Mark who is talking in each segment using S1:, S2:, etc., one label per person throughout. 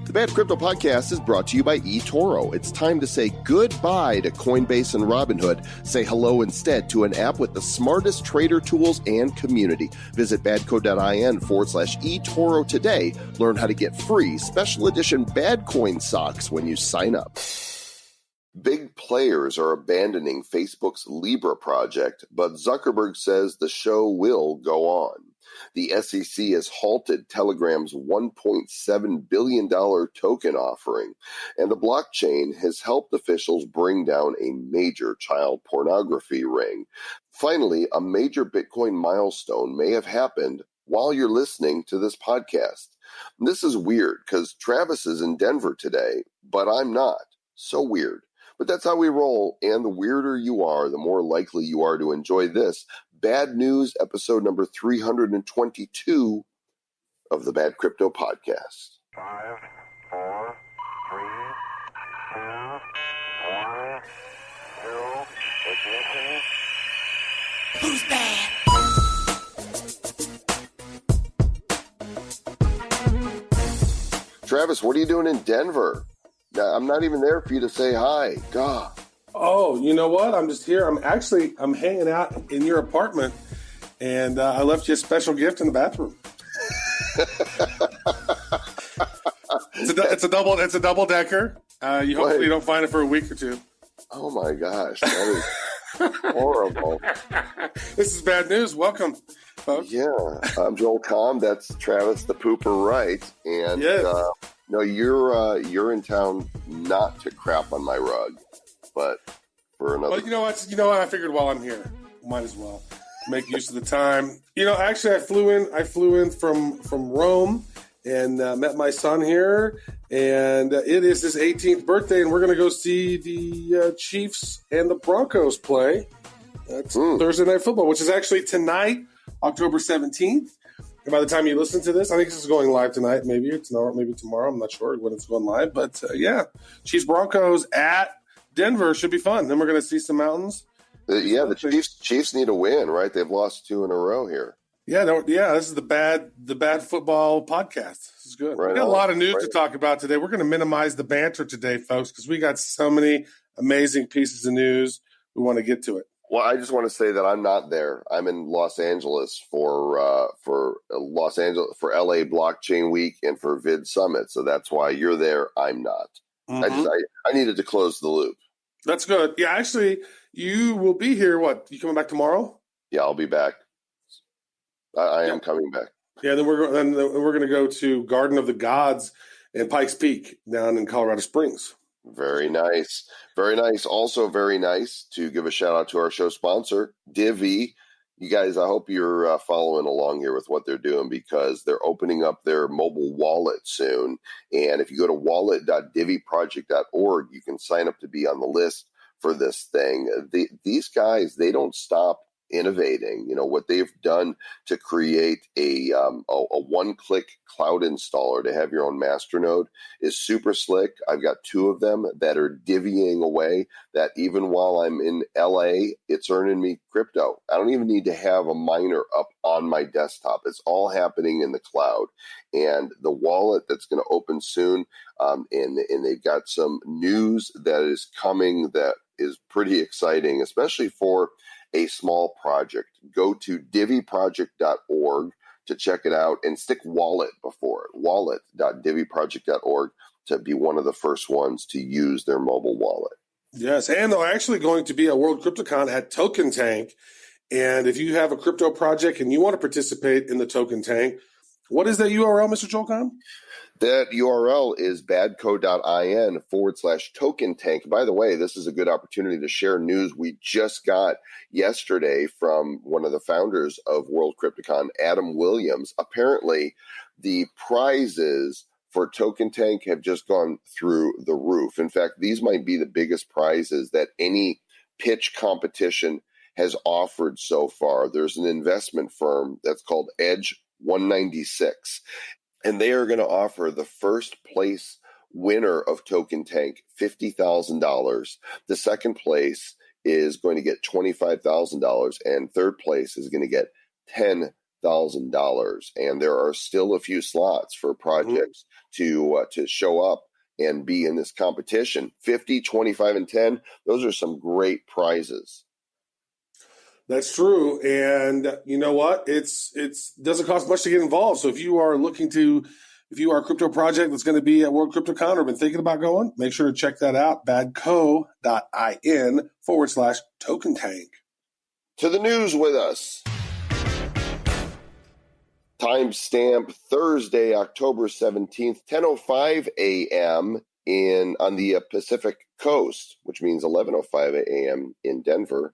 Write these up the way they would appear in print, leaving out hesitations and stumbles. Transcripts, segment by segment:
S1: The Bad Crypto Podcast is brought to you by eToro. It's time to say goodbye to Coinbase and Robinhood. Say hello instead to an app with the smartest trader tools and community. Visit badco.in/eToro today. Learn how to get free special edition Badcoin socks when you sign up. Big players are abandoning Facebook's Libra project, but Zuckerberg says the show will go on. The SEC has halted Telegram's $1.7 billion token offering, and the blockchain has helped officials bring down a major child pornography ring. Finally, a major Bitcoin milestone may have happened while you're listening to this podcast. This is weird because Travis is in Denver today, but I'm not. So weird. But that's how we roll, and the weirder you are, the more likely you are to enjoy this. Bad News, episode number 322 of the Bad Crypto Podcast.
S2: 5, 4, 3, 2, 1, 0, ignition.
S3: Who's bad?
S1: Travis, what are you doing in Denver? I'm not even there for you to say hi. God.
S4: Oh, you know what? I'm just here. I'm hanging out in your apartment, and I left you a special gift in the bathroom. It's a double decker. You hopefully don't find it for a week or two.
S1: Oh my gosh, that is horrible.
S4: This is Bad News. Welcome, folks.
S1: Yeah, I'm Joel Comm. That's Travis the Pooper Wright, and
S4: yes.
S1: No, you're in town not to crap on my rug, but for another.
S4: Well, you know what? I figured while I'm here, might as well make use of the time. Actually, I flew in from Rome and met my son here, and it is his 18th birthday, and we're going to go see the Chiefs and the Broncos play. That's Thursday Night Football, which is actually tonight, October 17th. And by the time you listen to this, I think this is going live tonight. Maybe it's not, maybe tomorrow. I'm not sure when it's going live. But yeah, Chiefs Broncos at Denver should be fun. Then we're going to see some mountains.
S1: The Chiefs need a win, right? They've lost 2 in a row here.
S4: Yeah, this is the bad football podcast. This is good.
S1: Right,
S4: we got a lot of news to talk about today. We're going to minimize the banter today, folks, because we got so many amazing pieces of news. We want to get to it.
S1: Well, I just want to say that I'm not there. I'm in Los Angeles for LA Blockchain Week and for Vid Summit. So that's why you're there. I'm not.
S4: Mm-hmm.
S1: I needed to close the loop.
S4: That's good. Yeah, actually, you will be here. What? You coming back tomorrow?
S1: Yeah, I'll be back. I am coming back.
S4: Yeah, then we're going to go to Garden of the Gods in Pikes Peak down in Colorado Springs.
S1: Very nice. Very nice. Also very nice to give a shout out to our show sponsor, Divi. You guys, I hope you're following along here with what they're doing because they're opening up their mobile wallet soon. And if you go to wallet.diviproject.org, you can sign up to be on the list for this thing. These guys, they don't stop innovating. What they've done to create a one-click cloud installer to have your own masternode is super slick. I've got 2 of them that are divvying away that even while I'm in LA, it's earning me crypto. I don't even need to have a miner up on my desktop. It's all happening in the cloud. And the wallet that's going to open soon, and they've got some news that is coming that is pretty exciting, especially for a small project. Go to diviproject.org to check it out and stick wallet before it. Wallet.diviproject.org to be one of the first ones to use their mobile wallet.
S4: Yes, and they're actually going to be at World CryptoCon at Token Tank. And if you have a crypto project and you want to participate in the Token Tank, what is that URL, Mr. Joelcom?
S1: That URL is badco.in/token tank. By the way, this is a good opportunity to share news we just got yesterday from one of the founders of World CryptoCon, Adam Williams. Apparently, the prizes for Token Tank have just gone through the roof. In fact, these might be the biggest prizes that any pitch competition has offered so far. There's an investment firm that's called Edge 196. And they are going to offer the first place winner of Token Tank $50,000. The second place is going to get $25,000, and third place is going to get $10,000. $100,000, and there are still a few slots for projects to show up and be in this competition. 50, 25, and 10, those are some great prizes.
S4: That's true. And you know what? It's doesn't cost much to get involved. So if you are if you are a crypto project that's going to be at World CryptoCon or been thinking about going, make sure to check that out. badco.in/token tank.
S1: To the news with us. Timestamp Thursday, October 17th, 10:05 a.m. on the Pacific Coast, which means 11:05 a.m. in Denver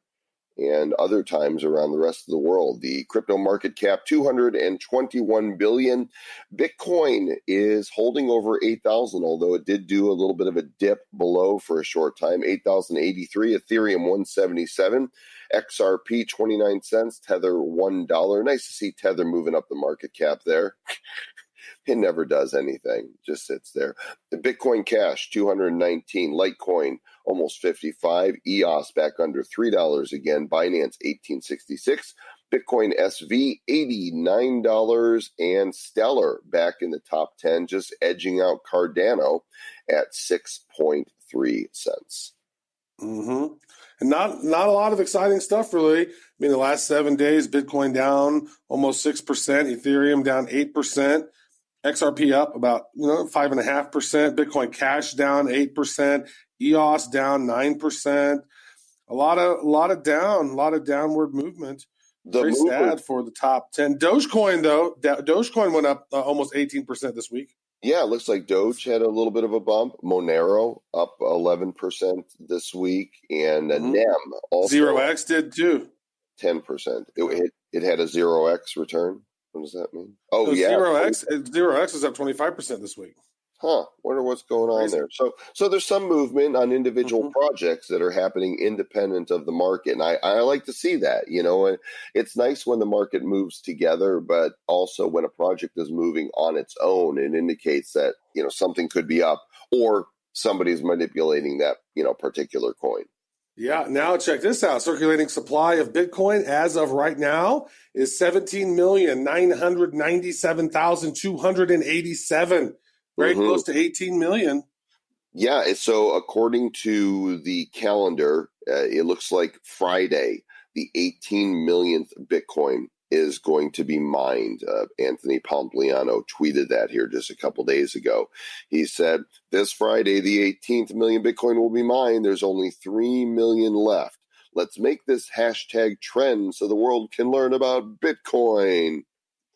S1: and other times around the rest of the world. The crypto market cap, $221 billion. Bitcoin is holding over 8,000, although it did do a little bit of a dip below for a short time, 8,083. Ethereum, 177. XRP, 29 cents. Tether, $1. Nice to see Tether moving up the market cap there. It never does anything, just sits there. The Bitcoin Cash, 219. Litecoin, almost 55. EOS back under $3 again. Binance, 1866. Bitcoin SV, $89. And Stellar back in the top 10, just edging out Cardano at 6.3 cents.
S4: Mm-hmm. And not a lot of exciting stuff, really. I mean, the last 7 days, Bitcoin down almost 6%, Ethereum down 8%, XRP up about 5.5%, Bitcoin Cash down 8%, EOS down 9%. A lot of downward movement. Very sad for the top 10. Dogecoin, though, Dogecoin went up almost 18% this week.
S1: Yeah, it looks like Doge had a little bit of a bump. Monero up 11% this week, and NEM also
S4: 0x did too.
S1: 10%. It had a 0x return. What does that mean? Oh, yeah.
S4: 0x is up 25% this week.
S1: Huh. Wonder what's going on there. So there's some movement on individual projects that are happening independent of the market. And I like to see that, and it's nice when the market moves together, but also when a project is moving on its own, it indicates that, something could be up or somebody's manipulating that, particular coin.
S4: Yeah. Now check this out. Circulating supply of Bitcoin as of right now is 17,997,287. Very close to 18 million.
S1: Yeah. So according to the calendar, it looks like Friday, the 18 millionth Bitcoin is going to be mined. Anthony Pompliano tweeted that here just a couple days ago. He said, this Friday, the 18th million Bitcoin will be mined. There's only 3 million left. Let's make this hashtag trend so the world can learn about Bitcoin.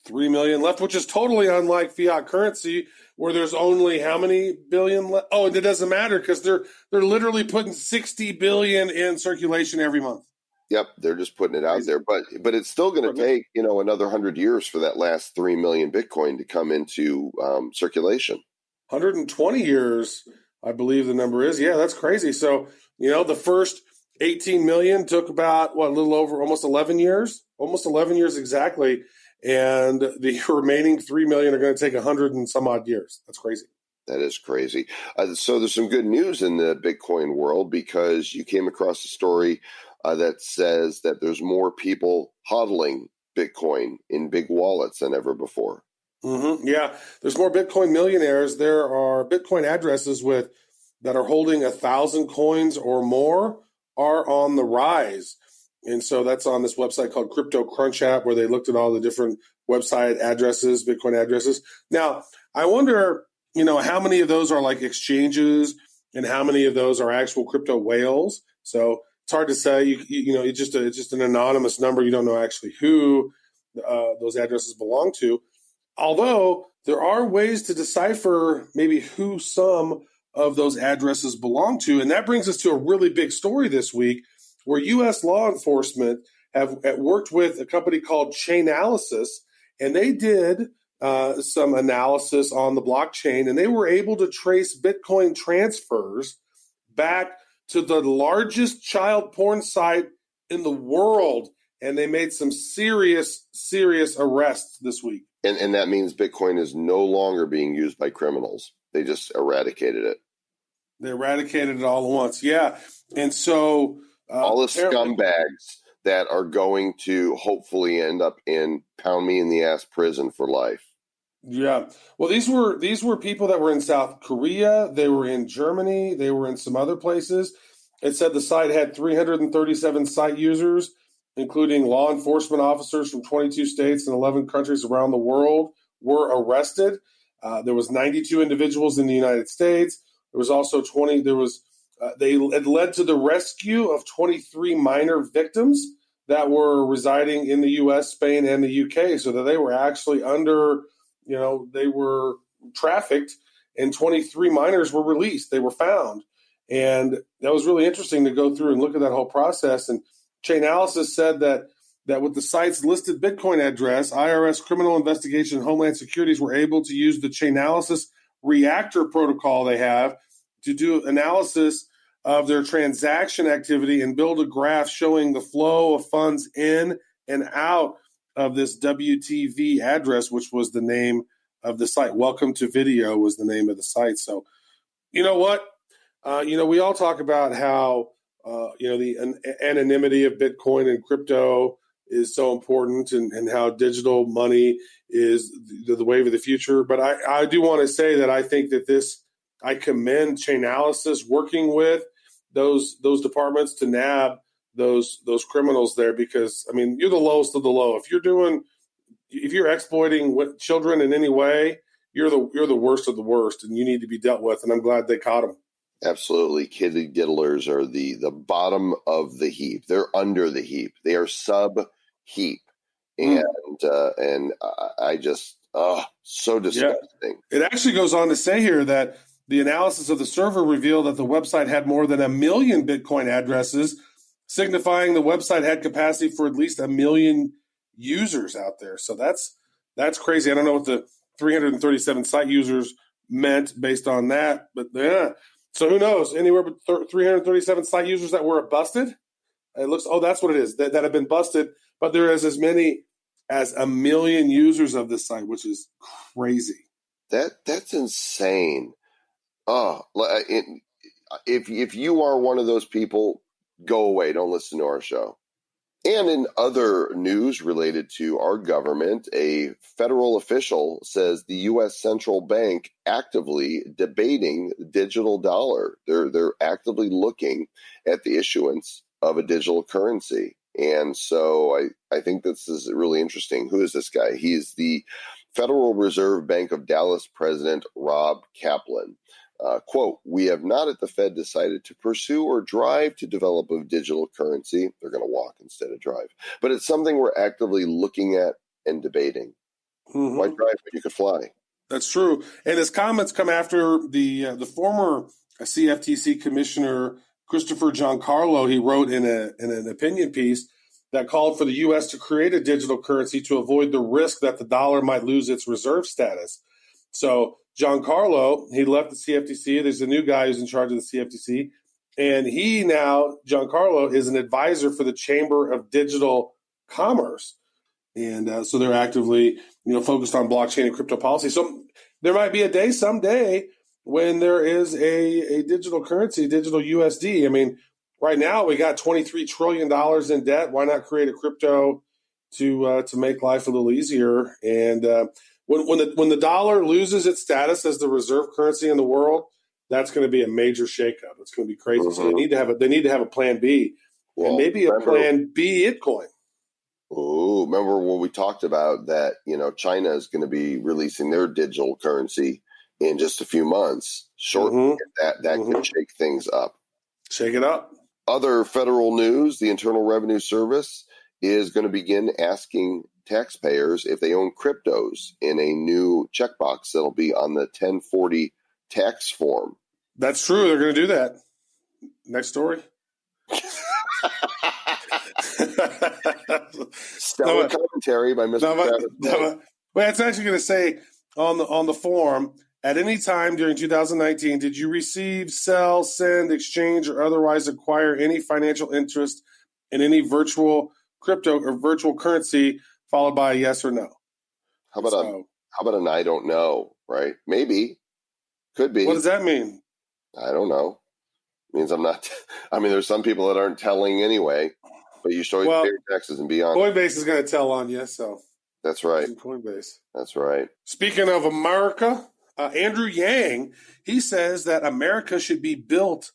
S4: 3 million left, which is totally unlike fiat currency, where there's only how many billion left? Oh, and it doesn't matter because they're literally putting 60 billion in circulation every month.
S1: Yep, they're just putting it out there, but it's still going to take another 100 years for that last 3 million Bitcoin to come into circulation. 120
S4: years, I believe the number is. Yeah, that's crazy. So the first 18 million took about a little over almost 11 years exactly, and the remaining 3 million are going to take 100 and some odd years. That's crazy.
S1: That is crazy. So there's some good news in the Bitcoin world because you came across a story that says that there's more people hodling Bitcoin in big wallets than ever before.
S4: Yeah, there's more Bitcoin millionaires. There are Bitcoin addresses that are holding 1,000 coins or more are on the rise. And so that's on this website called Crypto Crunch app, where they looked at all the different website addresses, Bitcoin addresses. Now, I wonder, how many of those are like exchanges and how many of those are actual crypto whales. So it's hard to say. It's just an anonymous number. You don't know actually who those addresses belong to. Although there are ways to decipher maybe who some of those addresses belong to. And that brings us to a really big story this week, where U.S. law enforcement have worked with a company called Chainalysis, and they did some analysis on the blockchain, and they were able to trace Bitcoin transfers back to the largest child porn site in the world, and they made some serious arrests this week.
S1: And that means Bitcoin is no longer being used by criminals. They just eradicated it.
S4: They eradicated it all at once, yeah. And so
S1: all the scumbags that are going to hopefully end up in pound me in the ass prison for life.
S4: Yeah. Well, these were people that were in South Korea, they were in Germany, they were in some other places. It said the site had 337 site users, including law enforcement officers from 22 states and 11 countries around the world were arrested. There was 92 individuals in the United States. There was also 20. It led to the rescue of 23 minor victims that were residing in the U.S., Spain, and the U.K. So that they were actually they were trafficked, and 23 minors were released. They were found. And that was really interesting to go through and look at that whole process. And Chainalysis said that with the site's listed Bitcoin address, IRS Criminal Investigation and Homeland Securities were able to use the Chainalysis reactor protocol they have to do analysis of their transaction activity and build a graph showing the flow of funds in and out of this WTV address, which was the name of the site. Welcome to Video was the name of the site. So, you know what? We all talk about how, the anonymity of Bitcoin and crypto is so important, and how digital money is the wave of the future. But I do want to say that I think that I commend Chainalysis working with those departments to nab those criminals there, because you're the lowest of the low. If you're exploiting children in any way, you're the worst of the worst, and you need to be dealt with. And I'm glad they caught them.
S1: Absolutely. Kitty diddlers are the bottom of the heap. They're under the heap. They are sub heap. And I just, so disgusting.
S4: Yeah. It actually goes on to say here that the analysis of the server revealed that the website had more than 1 million Bitcoin addresses, signifying the website had capacity for at least 1 million users out there. So that's crazy. I don't know what the 337 site users meant based on that, but yeah. So who knows? Anywhere but 337 site users that were busted. It looks. Oh, that's what it is. That have been busted. But there is as many as 1 million users of this site, which is crazy.
S1: That's insane. Oh, if you are one of those people, go away. Don't listen to our show. And in other news related to our government, a federal official says the U.S. Central Bank actively debating the digital dollar. They're actively looking at the issuance of a digital currency. And so I think this is really interesting. Who is this guy? He's the Federal Reserve Bank of Dallas president, Rob Kaplan. Quote, "We have not at the Fed decided to pursue or drive to develop a digital currency." They're going to walk instead of drive. But it's something we're actively looking at and debating. Mm-hmm. Why drive when you could fly?
S4: That's true. And his comments come after the former CFTC commissioner, Christopher Giancarlo. He wrote in an opinion piece that called for the U.S. to create a digital currency to avoid the risk that the dollar might lose its reserve status. So Giancarlo, he left the CFTC. There's a new guy who's in charge of the CFTC. And Giancarlo is an advisor for the Chamber of Digital Commerce. And so they're actively, focused on blockchain and crypto policy. So there might be a day someday when there is a digital currency, digital USD. Right now we got $23 trillion in debt. Why not create a crypto to make life a little easier? And when the dollar loses its status as the reserve currency in the world, that's going to be a major shakeup. It's going to be crazy. Mm-hmm. So they need to have a plan B, and maybe a plan B Bitcoin.
S1: Oh, remember when we talked about that? China is going to be releasing their digital currency in just a few months. Shortly, that could shake things up.
S4: Shake it up.
S1: Other federal news: the Internal Revenue Service is going to begin asking taxpayers if they own cryptos in a new checkbox that'll be on the 1040 tax form.
S4: That's true. They're going to do that. Next story.
S1: Stellar commentary by Mr. Travis.
S4: Well, it's actually going to say on the form, at any time during 2019, did you receive, sell, send, exchange, or otherwise acquire any financial interest in any virtual crypto or virtual currency, followed by a yes or no?
S1: How about an I don't know, right? Maybe. Could be.
S4: What does that mean?
S1: I don't know. It means I'm not. There's some people that aren't telling anyway. But you should always
S4: Well,
S1: pay your taxes and be honest.
S4: Coinbase is going to tell on you, so
S1: That's right.
S4: Coinbase.
S1: That's right.
S4: Speaking of America, Andrew Yang, he says that America should be built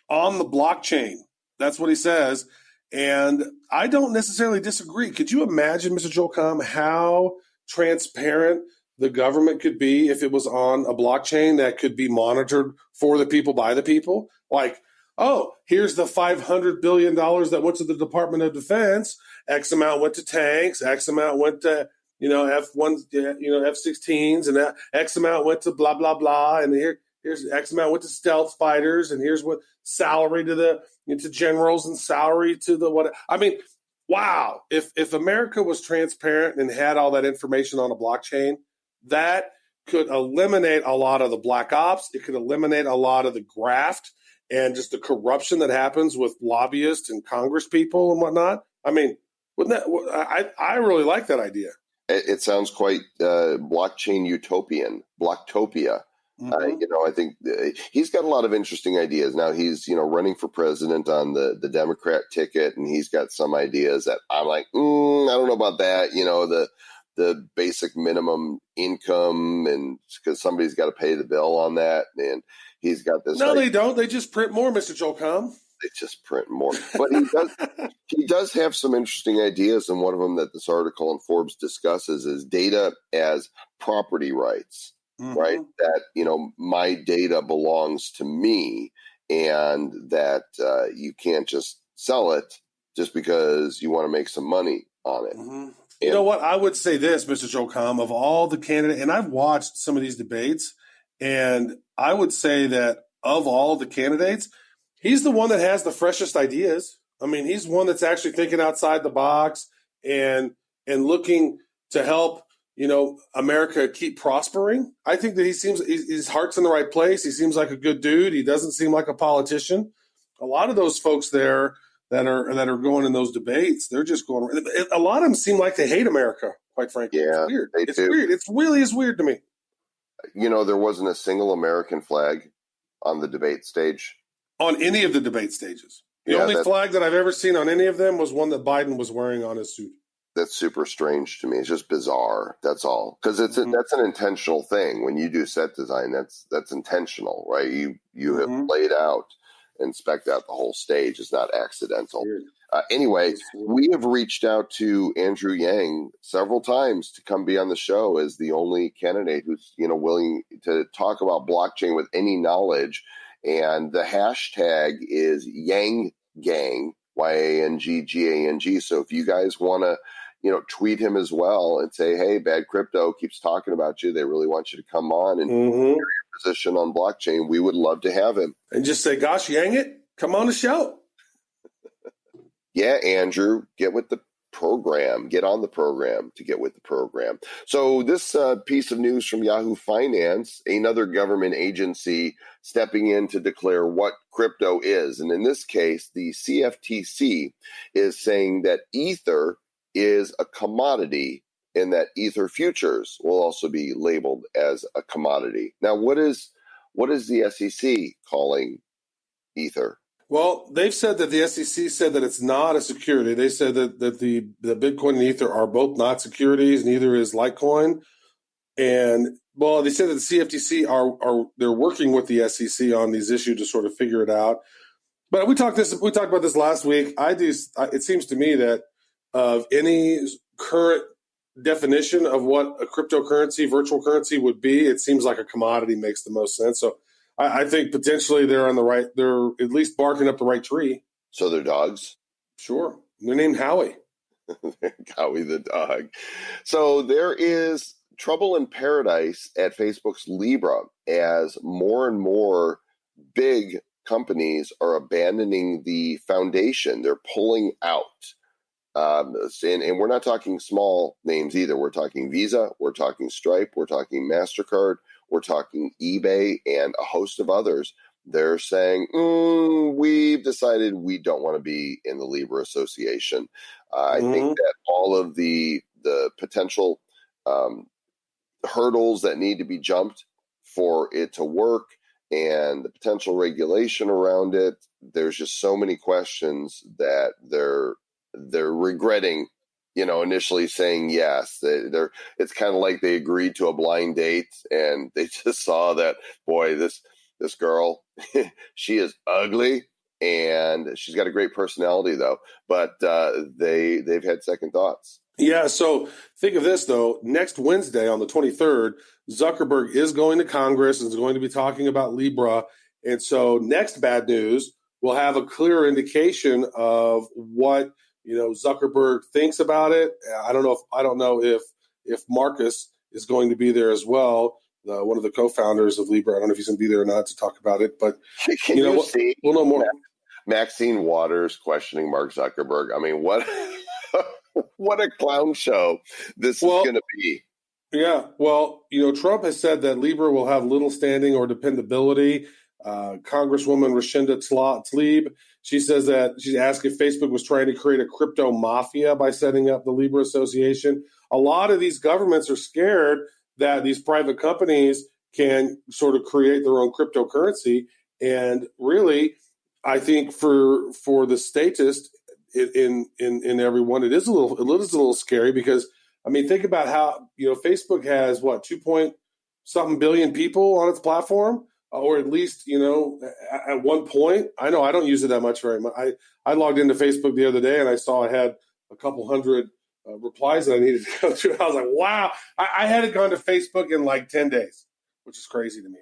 S4: on the blockchain. That's what he says. And I don't necessarily disagree. Could you imagine, Mr. Joel Comm, how transparent the government could be if it was on a blockchain that could be monitored for the people by the people? Like, oh, here's the $500 billion that went to the Department of Defense. X amount went to tanks. X amount went to, F-1s, F-16s, and that X amount went to blah, blah, blah. And here's X amount went to stealth fighters. And here's what salary to generals and salary to the what. I mean, wow. If America was transparent and had all that information on a blockchain, that could eliminate a lot of the black ops. It could eliminate a lot of the graft and just the corruption that happens with lobbyists and Congress people and whatnot. I mean, wouldn't that? I really like that idea.
S1: It sounds quite blockchain utopian, blocktopia.
S4: Mm-hmm.
S1: I think he's got a lot of interesting ideas. Now he's, running for president on the Democrat ticket, and he's got some ideas that I'm like, I don't know about that. The basic minimum income, and because somebody's got to pay the bill on that, and he's got this.
S4: No, they don't. They just print more, Mr. Joel Comm.
S1: They just print more, but he does have some interesting ideas, and one of them that this article in Forbes discusses is data as property rights.
S4: Mm-hmm.
S1: Right? That, my data belongs to me, and that you can't just sell it just because you want to make some money on it.
S4: Mm-hmm. You know what? I would say this, Mr. Joel Comm, of all the candidates, and I've watched some of these debates, and I would say that of all the candidates, he's the one that has the freshest ideas. I mean, he's one that's actually thinking outside the box and looking to help America keep prospering. I think that his heart's in the right place. He seems like a good dude. He doesn't seem like a politician. A lot of those folks there that are going in those debates, they're just going. A lot of them seem like they hate America. Quite frankly,
S1: yeah,
S4: it's weird.
S1: It's do.
S4: Weird. It really is weird to me.
S1: There wasn't a single American flag on the debate stage.
S4: On any of the debate stages, the only flag that I've ever seen on any of them was one that Biden was wearing on his suit. That's
S1: super strange to me. It's just bizarre. That's all. Because that's an intentional thing. When you do set design, that's intentional, right? You have laid out and spec'd out the whole stage. It's not accidental. Anyway, we have reached out to Andrew Yang several times to come be on the show as the only candidate who's willing to talk about blockchain with any knowledge. And the hashtag is Yang Gang, YANGGANG. So if you guys want to tweet him as well and say, hey, Bad Crypto keeps talking about you. They really want you to come on and hear your position on blockchain. We would love to have him.
S4: And just say, gosh, Yang it, come on the show.
S1: Yeah, Andrew, get with the program. Get on the program to get with the program. So this piece of news from Yahoo Finance, another government agency stepping in to declare what crypto is. And in this case, the CFTC is saying that Ether is a commodity and that Ether futures will also be labeled as a commodity. Now, what is the SEC calling Ether?
S4: Well, they've said that the SEC said that it's not a security. They said that the Bitcoin and Ether are both not securities, neither is Litecoin. And well, they said that the CFTC they're working with the SEC on these issues to sort of figure it out. But we talked about this last week. It seems to me that of any current definition of what a cryptocurrency, virtual currency would be, it seems like a commodity makes the most sense. So I think potentially they're at least barking up the right tree.
S1: So they're dogs?
S4: Sure. They're named Howie.
S1: Howie the dog. So there is trouble in paradise at Facebook's Libra as more and more big companies are abandoning the foundation. They're pulling out. And we're not talking small names either. We're talking Visa, we're talking Stripe, we're talking MasterCard, we're talking eBay, and a host of others. They're saying, we've decided we don't want to be in the Libra Association. I think that all of the potential hurdles that need to be jumped for it to work and the potential regulation around it, there's just so many questions that they're they're regretting, initially saying yes. It's kind of like they agreed to a blind date and they just saw that, boy, this girl, she is ugly and she's got a great personality though. But they've had second thoughts.
S4: Yeah, so think of this, though. Next Wednesday on the 23rd, Zuckerberg is going to Congress and is going to be talking about Libra. And so next bad news, we'll have a clear indication of what, Zuckerberg thinks about it. I don't know if Marcus is going to be there as well, one of the co-founders of Libra. I don't know if he's going to be there or not to talk about it, but we'll know more.
S1: Maxine Waters questioning Mark Zuckerberg. I mean, what what a clown show this is going to be.
S4: Yeah, well, Trump has said that Libra will have little standing or dependability. Congresswoman Rashida Tlaib, she says that she asked if Facebook was trying to create a crypto mafia by setting up the Libra Association. A lot of these governments are scared that these private companies can sort of create their own cryptocurrency. And really, I think for the statist in everyone, it is a little scary because, I mean, think about how, Facebook has 2 billion people on its platform, or at least, at one point. I know I don't use it that much very much. I logged into Facebook the other day and I saw I had a couple hundred replies that I needed to go through. I was like, wow, I hadn't gone to Facebook in like 10 days, which is crazy to me.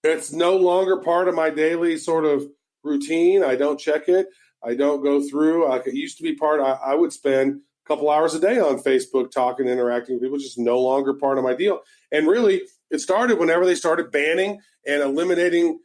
S4: It's no longer part of my daily sort of routine. I don't check it. I don't go through. It used to be part. I would spend a couple hours a day on Facebook talking, interacting with people. Just no longer part of my deal. And really, it started whenever they started banning and eliminating,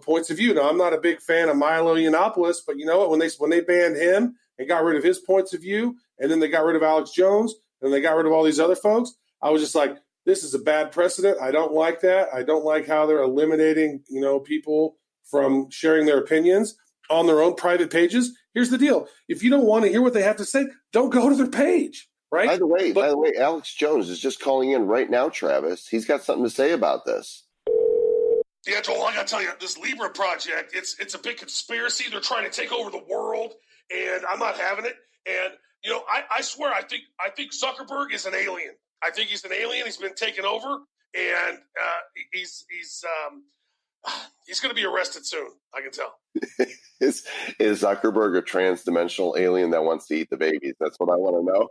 S4: points of view. Now, I'm not a big fan of Milo Yiannopoulos, but you know what? When they banned him and got rid of his points of view, and then they got rid of Alex Jones, and they got rid of all these other folks, I was just like, this is a bad precedent. I don't like that. I don't like how they're eliminating, people from sharing their opinions on their own private pages. Here's the deal. If you don't want to hear what they have to say, don't go to their page, right?
S1: By the way, Alex Jones is just calling in right now, Travis. He's got something to say about this.
S4: Yeah, Joel, I got to tell you, this Libra project, it's a big conspiracy. They're trying to take over the world, and I'm not having it. And, I swear, I think Zuckerberg is an alien. I think he's an alien. He's been taken over, and he's going to be arrested soon. I can tell.
S1: Is Zuckerberg a trans-dimensional alien that wants to eat the babies? That's what I want to know.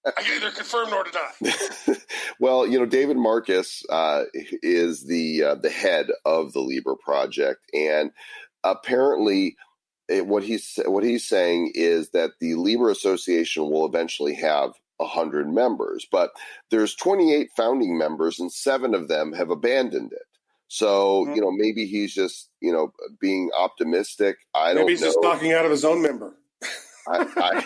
S4: I can either confirm nor deny.
S1: Well, David Marcus is the head of the Libra project, and apparently, what he's saying is that the Libra Association will eventually have 100 members, but there's 28 founding members, and 7 of them have abandoned it. So, maybe he's just, being optimistic.
S4: Maybe he's just talking out of his own member.
S1: I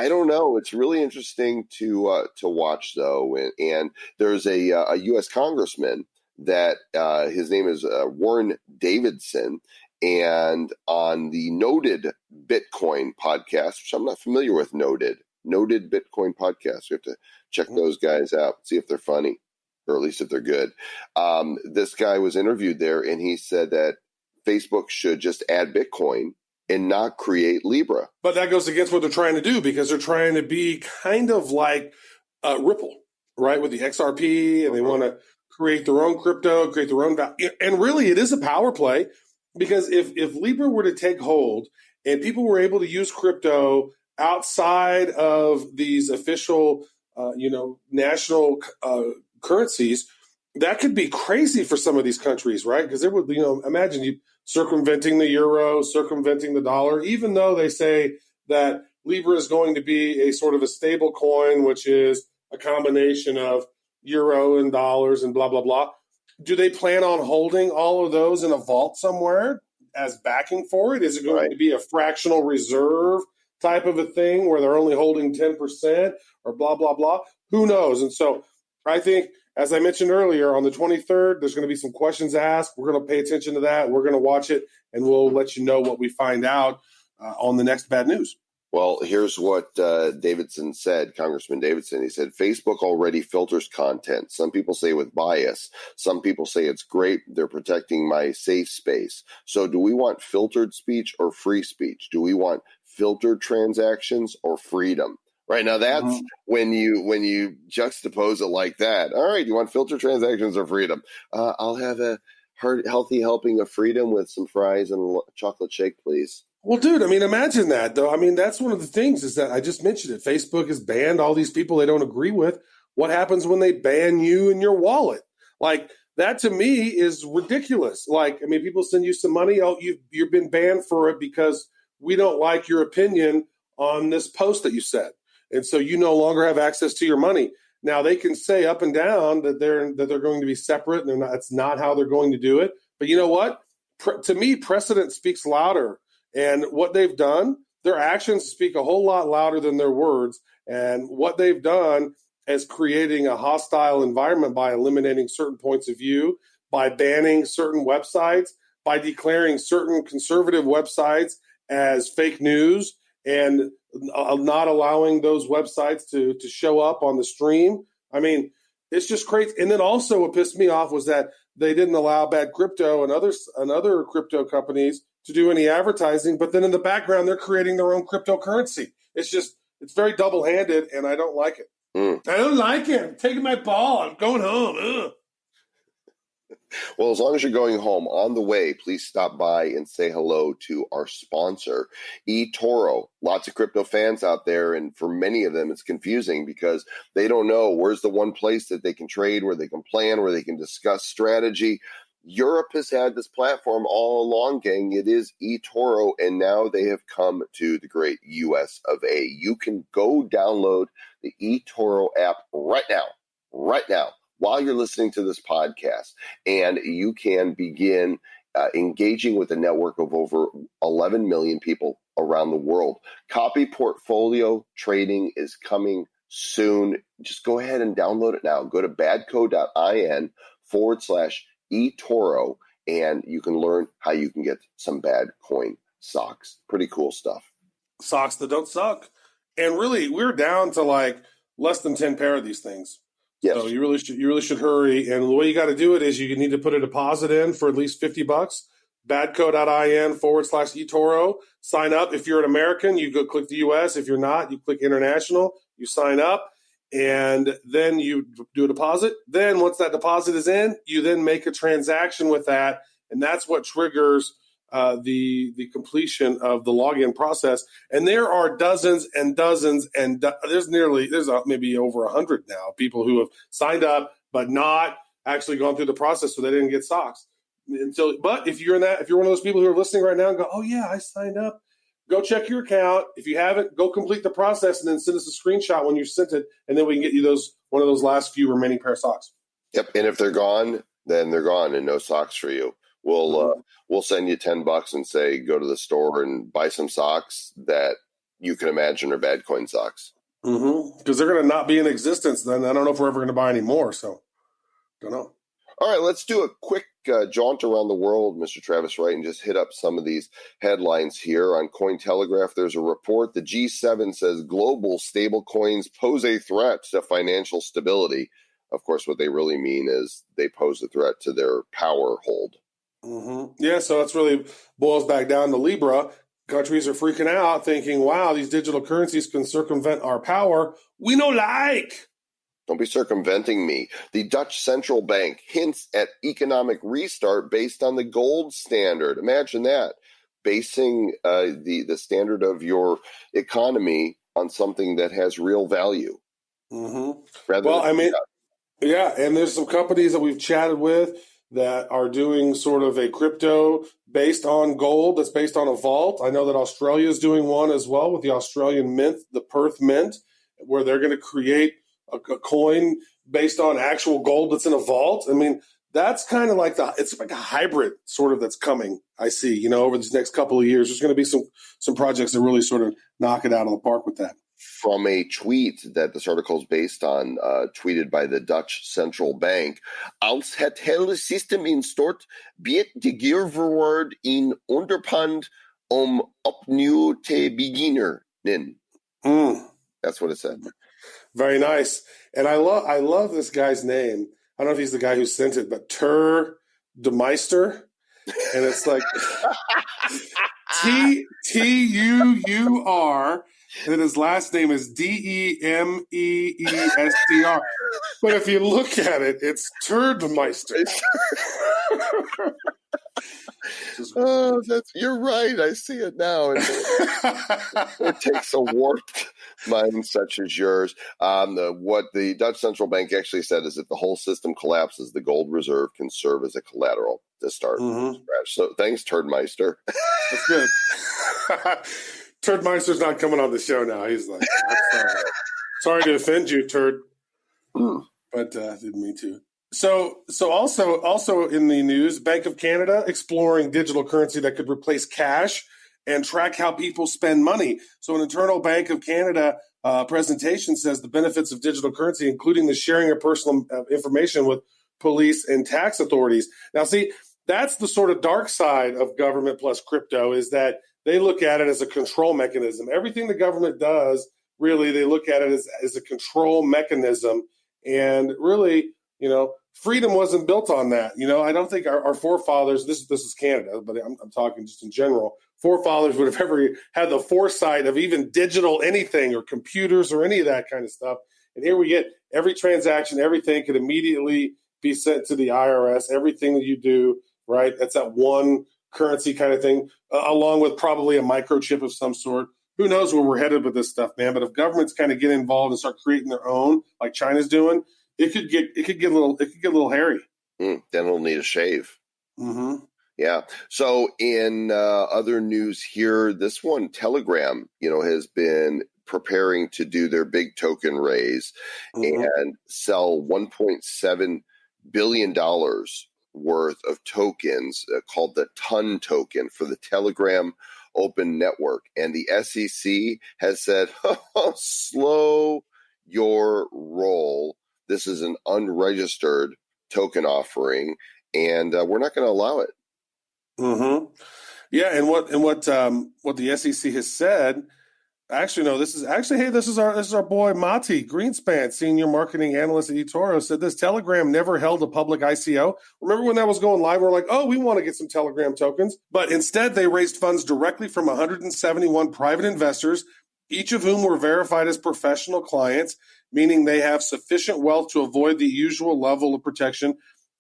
S1: don't know. It's really interesting to watch, though. And there's a U.S. congressman that his name is Warren Davidson. And on the Noted Bitcoin podcast, which I'm not familiar with, Noted Bitcoin podcast, we have to check those guys out, see if they're funny, or at least if they're good. This guy was interviewed there, and he said that Facebook should just add Bitcoin and not create Libra.
S4: But that goes against what they're trying to do, because they're trying to be kind of like Ripple, right, with the XRP, and they want to create their own crypto, create their own value. And really, it is a power play, because if Libra were to take hold and people were able to use crypto outside of these official, national currencies, that could be crazy for some of these countries, right? Because there would, imagine you circumventing the euro, circumventing the dollar, even though they say that Libra is going to be a sort of a stable coin, which is a combination of euro and dollars and blah, blah, blah. Do they plan on holding all of those in a vault somewhere as backing for it? Is it going to be a fractional reserve type of a thing where they're only holding 10% or blah, blah, blah? Who knows? And so I think, as I mentioned earlier, on the 23rd, there's going to be some questions asked. We're going to pay attention to that. We're going to watch it, and we'll let you know what we find out on the next bad news.
S1: Well, here's what Davidson said, Congressman Davidson. He said, Facebook already filters content. Some people say with bias. Some people say it's great. They're protecting my safe space. So do we want filtered speech or free speech? Do we want filtered transactions or freedom? Right now, that's when you juxtapose it like that. All right, you want filtered transactions or freedom? I'll have a healthy helping of freedom with some fries and a chocolate shake, please.
S4: Well, dude, I mean, imagine that, though. I mean, that's one of the things is that I just mentioned it. Facebook has banned all these people they don't agree with. What happens when they ban you and your wallet? Like, that to me is ridiculous. Like, I mean, people send you some money. Oh, you've been banned for it because we don't like your opinion on this post that you said. And so you no longer have access to your money. Now, they can say up and down that they're going to be separate, and that's not how they're going to do it. But you know what? To me, precedent speaks louder. And what they've done, their actions speak a whole lot louder than their words. And what they've done is creating a hostile environment by eliminating certain points of view, by banning certain websites, by declaring certain conservative websites as fake news, and not allowing those websites to show up on the stream. I mean, it's just crazy. And then also what pissed me off was that they didn't allow Bad Crypto and other crypto companies to do any advertising, but then in the background, they're creating their own cryptocurrency. It's very double-handed, and I don't like it. I don't like it. I'm taking my ball. I'm going home. Ugh.
S1: Well, as long as you're going home, on the way, please stop by and say hello to our sponsor, eToro. Lots of crypto fans out there, and for many of them, it's confusing because they don't know where's the one place that they can trade, where they can plan, where they can discuss strategy. Europe has had this platform all along, gang. It is eToro, and now they have come to the great US of A. You can go download the eToro app right now, while you're listening to this podcast, and you can begin engaging with a network of over 11 million people around the world. Copy portfolio trading is coming soon. Just go ahead and download it now. Go to badco.in/eToro, and you can learn how you can get some bad coin socks. Pretty cool stuff.
S4: Socks that don't suck. And really, we're down to like less than 10 pair of these things.
S1: Yes.
S4: So you really should hurry. And the way you got to do it is you need to put a deposit in for at least $50. badco.in/eToro. Sign up. If you're an American, you go click the US. If you're not, you click international. You sign up, and then you do a deposit. Then once that deposit is in, you then make a transaction with that, and that's what triggers the completion of the login process. And there are dozens and dozens, and there's maybe over 100 now people who have signed up but not actually gone through the process, so they didn't get socks. But if you're one of those people who are listening right now and go, "Oh yeah, I signed up," go check your account. If you haven't, go complete the process and then send us a screenshot when you sent it, and then we can get you one of those last few remaining pair of socks.
S1: Yep, and if they're gone, then they're gone, and no socks for you. We'll send you $10 and say go to the store and buy some socks that you can imagine are bad coin socks.
S4: Because they're going to not be in existence then. I don't know if we're ever going to buy any more, so don't know.
S1: All right, let's do a quick jaunt around the world, Mr. Travis Wright, and just hit up some of these headlines here. On Cointelegraph, there's a report. The G7 says global stablecoins pose a threat to financial stability. Of course, what they really mean is they pose a threat to their power hold.
S4: Yeah, so that's really boils back down to Libra. Countries are freaking out, thinking, wow, these digital currencies can circumvent our power. We no like.
S1: Don't be circumventing me. The Dutch central bank hints at economic restart based on the gold standard. Imagine that, basing the standard of your economy on something that has real value. Yeah,
S4: and there's some companies that we've chatted with that are doing sort of a crypto based on gold that's based on a vault. I know that Australia is doing one as well with the Australian Mint, the Perth Mint, where they're going to create a coin based on actual gold that's in a vault. I mean, that's kind of like it's like a hybrid sort of that's coming. I see, over these next couple of years, there's going to be some projects that really sort of knock it out of the park with that.
S1: From a tweet that this article is based on, tweeted by the Dutch Central Bank, als het hele systeem instort, biedt de giverword in onderpand om opnieuw te beginnen. Nin.
S4: Mm.
S1: That's what it said.
S4: Very nice. And I love this guy's name. I don't know if he's the guy who sent it, but de Meister. And it's like Tuur, and then his last name is Demeestr. But if you look at it, it's Turdmeister.
S1: Oh, you're right. I see it now. It takes a warped mind such as yours. What the Dutch central bank actually said is if the whole system collapses, the gold reserve can serve as a collateral to start from scratch. So thanks, Turdmeister.
S4: That's good. Turdmeister's not coming on the show now. He's like, sorry to offend you, Turd, but didn't mean to. So also in the news, Bank of Canada exploring digital currency that could replace cash and track how people spend money. So an internal Bank of Canada presentation says the benefits of digital currency, including the sharing of personal information with police and tax authorities. Now, see, that's the sort of dark side of government plus crypto, is that they look at it as a control mechanism. Everything the government does, really, they look at it as a control mechanism. And really, freedom wasn't built on that. I don't think our forefathers, this is Canada, but I'm talking just in general, forefathers would have ever had the foresight of even digital anything or computers or any of that kind of stuff. And here we get every transaction, everything could immediately be sent to the IRS, everything that you do, right? That's that one currency kind of thing, along with probably a microchip of some sort. Who knows where we're headed with this stuff, man? But if governments kind of get involved and start creating their own, like China's doing, it could get a little hairy.
S1: Then it'll need a shave.
S4: Mm-hmm.
S1: Yeah. So in other news here, this one, Telegram, has been preparing to do their big token raise and sell $1.7 billion worth of tokens called the Ton token for the Telegram Open Network. And the SEC has said, slow your roll. This is an unregistered token offering, and we're not going to allow it.
S4: Mm-hmm. Yeah, and what the SEC has said. Actually, no. This is our boy Mati Greenspan, senior marketing analyst at eToro, said this. Telegram never held a public ICO. Remember when that was going live? We're like, oh, we want to get some Telegram tokens, but instead they raised funds directly from 171 private investors, each of whom were verified as professional clients, meaning they have sufficient wealth to avoid the usual level of protection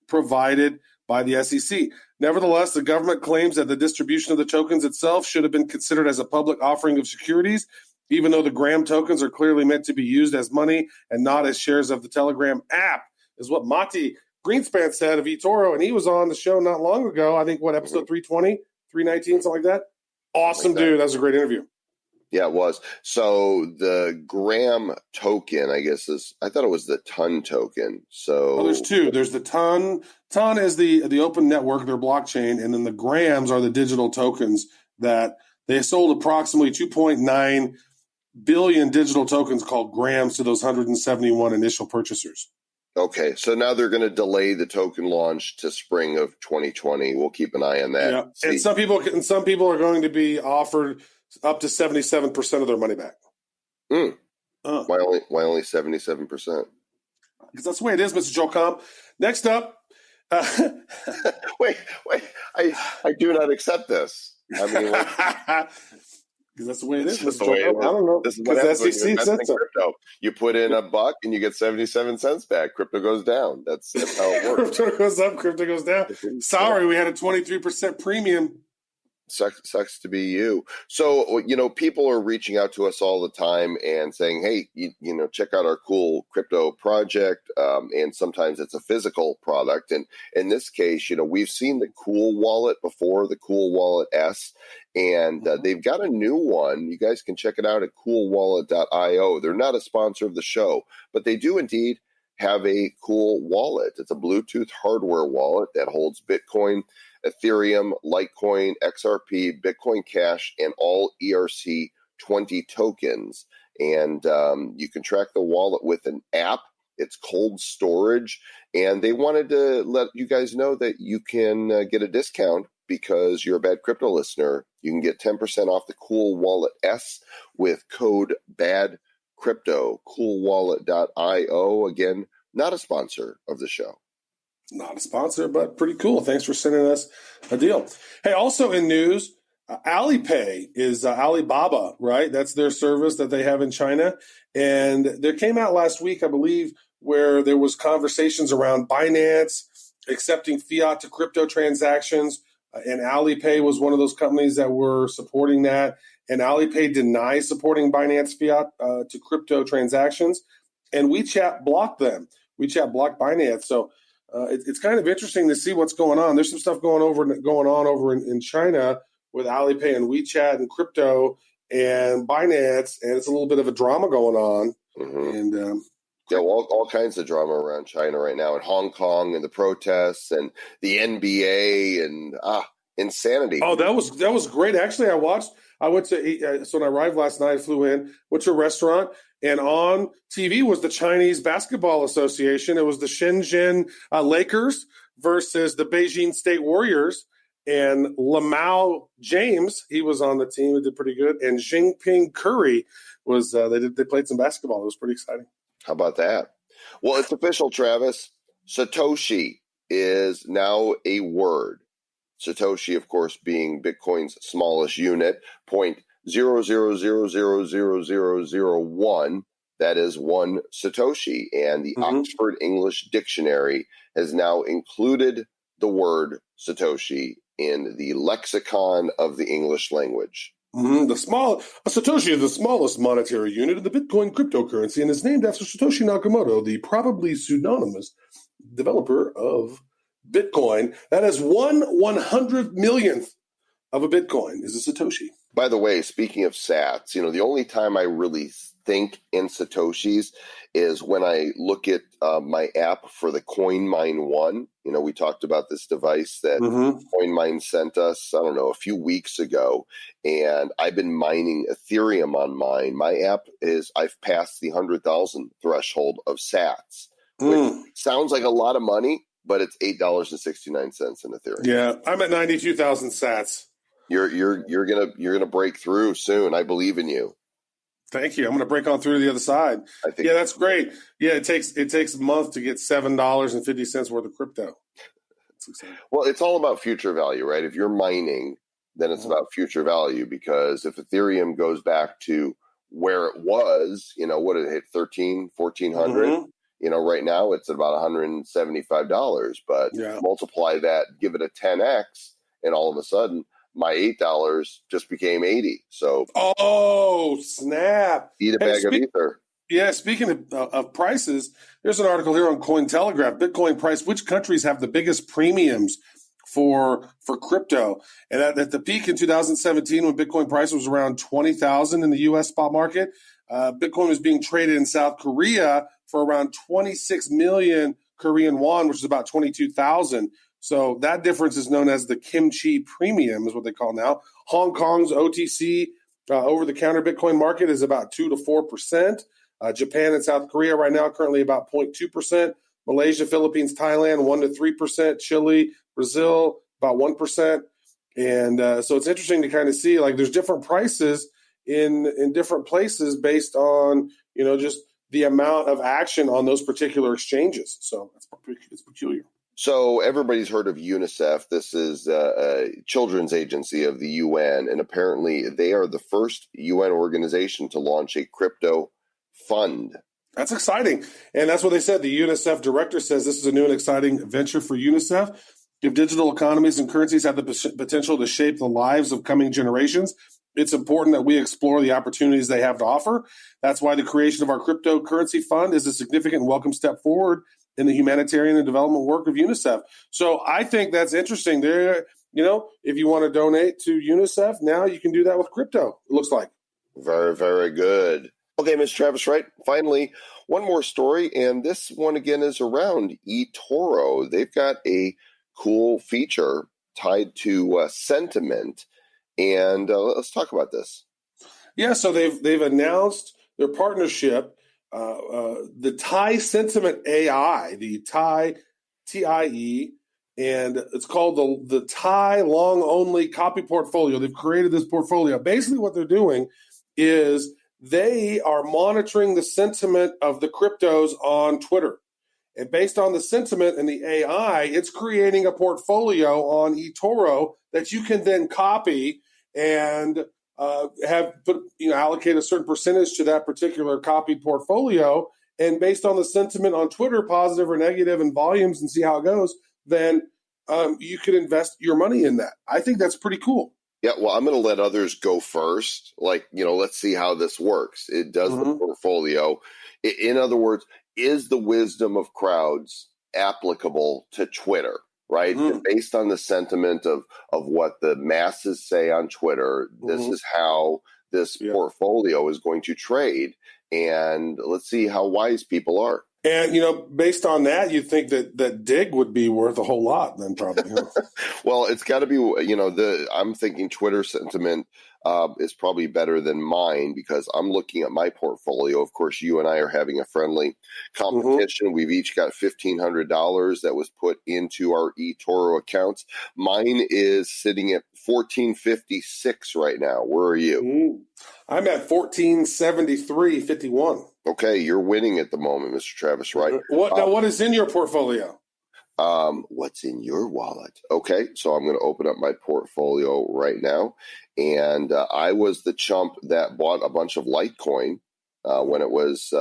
S4: provided by the SEC. Nevertheless, the government claims that the distribution of the tokens itself should have been considered as a public offering of securities, even though the Gram tokens are clearly meant to be used as money and not as shares of the Telegram app, is what Mati Greenspan said of eToro, and he was on the show not long ago. I think, episode 320, 319, something like that? Awesome dude. That was a great interview.
S1: Yeah, it was. So the Gram token, I guess, I thought it was the Ton token. So
S4: there's two. There's the Ton. Ton is the open network, their blockchain, and then the Grams are the digital tokens that they sold approximately 2.9 billion digital tokens called Grams to those 171 initial purchasers.
S1: Okay, so now they're going to delay the token launch to spring of 2020. We'll keep an eye on that.
S4: Yeah. And some people are going to be offered up to 77% of their money back.
S1: Why only 77%?
S4: Because that's the way it is, Mr. Joe Comm. Next up.
S1: Wait. I do not accept this. I mean,
S4: because that's the way it is, Mr.
S1: Joe Comm.
S4: I don't know.
S1: This is what happens when you invest in crypto. You put in $1 and you get 77 cents back. Crypto goes down. That's how it works.
S4: Crypto goes up, crypto goes down. Sorry, we had a 23% premium.
S1: Sucks to be you. So, people are reaching out to us all the time and saying, hey, check out our cool crypto project. And sometimes it's a physical product. And in this case, we've seen the Cool Wallet before, the Cool Wallet S, and they've got a new one. You guys can check it out at coolwallet.io. They're not a sponsor of the show, but they do indeed have a cool wallet. It's a Bluetooth hardware wallet that holds Bitcoin, Ethereum, Litecoin, XRP, Bitcoin Cash, and all ERC20 tokens. And you can track the wallet with an app. It's cold storage. And they wanted to let you guys know that you can get a discount because you're a bad crypto listener. You can get 10% off the Cool Wallet S with code BADCrypto. CoolWallet.io. Again, not a sponsor of the show.
S4: Not a sponsor, but pretty cool. Thanks for sending us a deal. Hey, also in news, Alipay is Alibaba, right? That's their service that they have in China. And there came out last week, I believe, where there was conversations around Binance accepting fiat to crypto transactions. And Alipay was one of those companies that were supporting that. And Alipay denies supporting Binance fiat to crypto transactions. And WeChat blocked them. WeChat blocked Binance. So it's kind of interesting to see what's going on. There's some stuff going on over in China with Alipay and WeChat and crypto and Binance, and it's a little bit of a drama going on.
S1: Mm-hmm.
S4: And
S1: all kinds of drama around China right now, and Hong Kong and the protests and the NBA and insanity.
S4: Oh, that was great. Actually, I went to so when I arrived last night, I flew in, went to a restaurant, and on TV was the Chinese Basketball Association. It was the Shenzhen Lakers versus the Beijing State Warriors. And Lamau James, he was on the team. He did pretty good. And Jinping Curry was. They played some basketball. It was pretty exciting.
S1: How about that? Well, it's official, Travis. Satoshi is now a word. Satoshi, of course, being Bitcoin's smallest unit, 0.00000001. That is one Satoshi. And the Oxford English Dictionary has now included the word Satoshi in the lexicon of the English language.
S4: A Satoshi is the smallest monetary unit of the Bitcoin cryptocurrency and is named after Satoshi Nakamoto, the probably pseudonymous developer of Bitcoin. That is 1/100 millionth of a Bitcoin is a Satoshi.
S1: By the way, speaking of sats, the only time I really think in Satoshis is when I look at my app for the CoinMine One. We talked about this device that CoinMine sent us, I don't know, a few weeks ago, and I've been mining Ethereum on mine. My app I've passed the 100,000 threshold of sats, which sounds like a lot of money, but it's $8.69 in Ethereum.
S4: Yeah, I'm at 92,000 sats.
S1: You're gonna break through soon. I believe in you.
S4: Thank you. I'm going to break on through to the other side. Yeah, that's great. Yeah, it takes a month to get $7.50 worth of crypto. That's exciting.
S1: Well, it's all about future value, right? If you're mining, then it's about future value, because if Ethereum goes back to where it was, what did it hit, 1,400? Right now it's about $175, but multiply that, give it a 10x, and all of a sudden my $8 just became 80. So,
S4: snap!
S1: Eat a bag of ether.
S4: Yeah, speaking of prices, there's an article here on Cointelegraph. Bitcoin price: which countries have the biggest premiums for crypto? And at the peak in 2017, when Bitcoin price was around 20,000 in the U.S. spot market, Bitcoin was being traded in South Korea for around 26 million Korean won, which is about 22,000. So that difference is known as the kimchi premium, is what they call now. Hong Kong's OTC over-the-counter Bitcoin market is about 2 to 4%. Japan and South Korea right now currently about 0.2%. Malaysia, Philippines, Thailand 1 to 3%. Chile, Brazil about 1%. And so it's interesting to kind of see, like, there's different prices in different places based on just the amount of action on those particular exchanges. So it's peculiar.
S1: So everybody's heard of UNICEF. This is a children's agency of the UN, and apparently they are the first UN organization to launch a crypto fund.
S4: That's exciting. And that's what they said. The UNICEF director says this is a new and exciting venture for UNICEF. If digital economies and currencies have the potential to shape the lives of coming generations, it's important that we explore the opportunities they have to offer. That's why the creation of our cryptocurrency fund is a significant and welcome step forward in the humanitarian and development work of UNICEF. So I think that's interesting. There, if you want to donate to UNICEF, now you can do that with crypto, it looks like.
S1: Very, very good. Okay, Mr. Travis Wright, finally, one more story, and this one again is around eToro. They've got a cool feature tied to sentiment, and let's talk about this.
S4: Yeah, so they've announced their partnership. The Thai Sentiment AI, the Thai TIE and it's called the TIE long only copy portfolio. They've created this portfolio. Basically, what they're doing is they are monitoring the sentiment of the cryptos on Twitter. And based on the sentiment and the AI, it's creating a portfolio on eToro that you can then copy and allocate a certain percentage to that particular copied portfolio. And based on the sentiment on Twitter, positive or negative, and volumes, and see how it goes, then you could invest your money in that. I think that's pretty cool.
S1: Yeah, well, I'm going to let others go first. Let's see how this works. It does the portfolio. In other words, is the wisdom of crowds applicable to Twitter, right? And based on the sentiment of what the masses say on Twitter, this is how this portfolio is going to trade. And let's see how wise people are.
S4: And, based on that, you'd think that DIG would be worth a whole lot then probably.
S1: Well, it's got to be, I'm thinking Twitter sentiment is probably better than mine because I'm looking at my portfolio. Of course, you and I are having a friendly competition. We've each got $1,500 that was put into our eToro accounts. Mine is sitting at $1,456 right now. Where are you?
S4: I'm at $1,473.51.
S1: Okay, you're winning at the moment, Mr. Travis Wright.
S4: What is in your portfolio?
S1: What's in your wallet? Okay, so I'm going to open up my portfolio right now. And I was the chump that bought a bunch of Litecoin when it was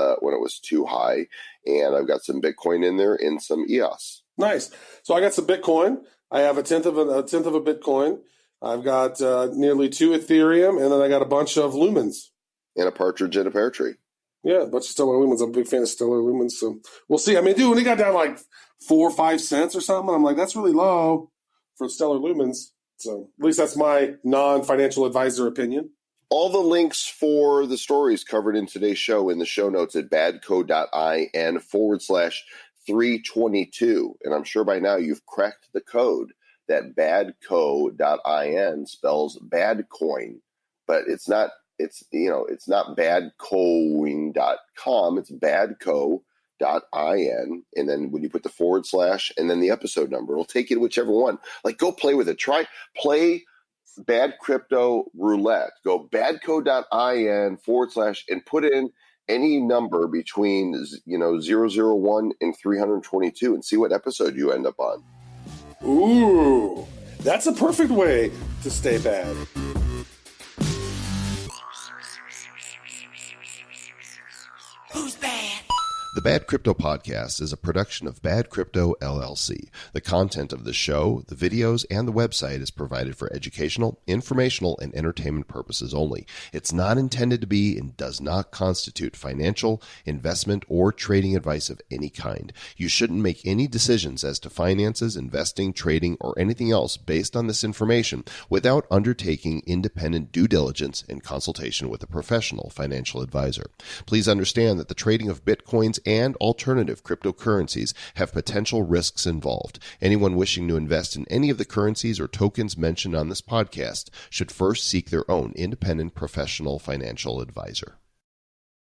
S1: too high. And I've got some Bitcoin in there and some EOS.
S4: Nice. So I got some Bitcoin. I have a tenth of a Bitcoin. I've got nearly 2 Ethereum, and then I got a bunch of Lumens.
S1: And a partridge in a pear tree.
S4: Yeah, a bunch of Stellar Lumens. I'm a big fan of Stellar Lumens, so we'll see. I mean, dude, when it got down like 4 or 5 cents or something, I'm like, that's really low for Stellar Lumens. So at least that's my non-financial advisor opinion.
S1: All the links for the stories covered in today's show in the show notes at badco.in/322. And I'm sure by now you've cracked the code that badco.in spells badcoin, but it's not. It's not badcoin.com. It's badco.in. And then when you put the / and then the episode number, it'll take you to whichever one. Like, go play with it. Play Bad Crypto Roulette. Go badco.in / and put in any number between 001 and 322 and see what episode you end up on.
S4: Ooh, that's a perfect way to stay bad.
S3: Who's bad?
S5: The Bad Crypto Podcast is a production of Bad Crypto LLC. The content of the show, the videos, and the website is provided for educational, informational, and entertainment purposes only. It's not intended to be and does not constitute financial, investment, or trading advice of any kind. You shouldn't make any decisions as to finances, investing, trading, or anything else based on this information without undertaking independent due diligence and consultation with a professional financial advisor. Please understand that the trading of Bitcoins and alternative cryptocurrencies have potential risks involved. Anyone wishing to invest in any of the currencies or tokens mentioned on this podcast should first seek their own independent professional financial advisor.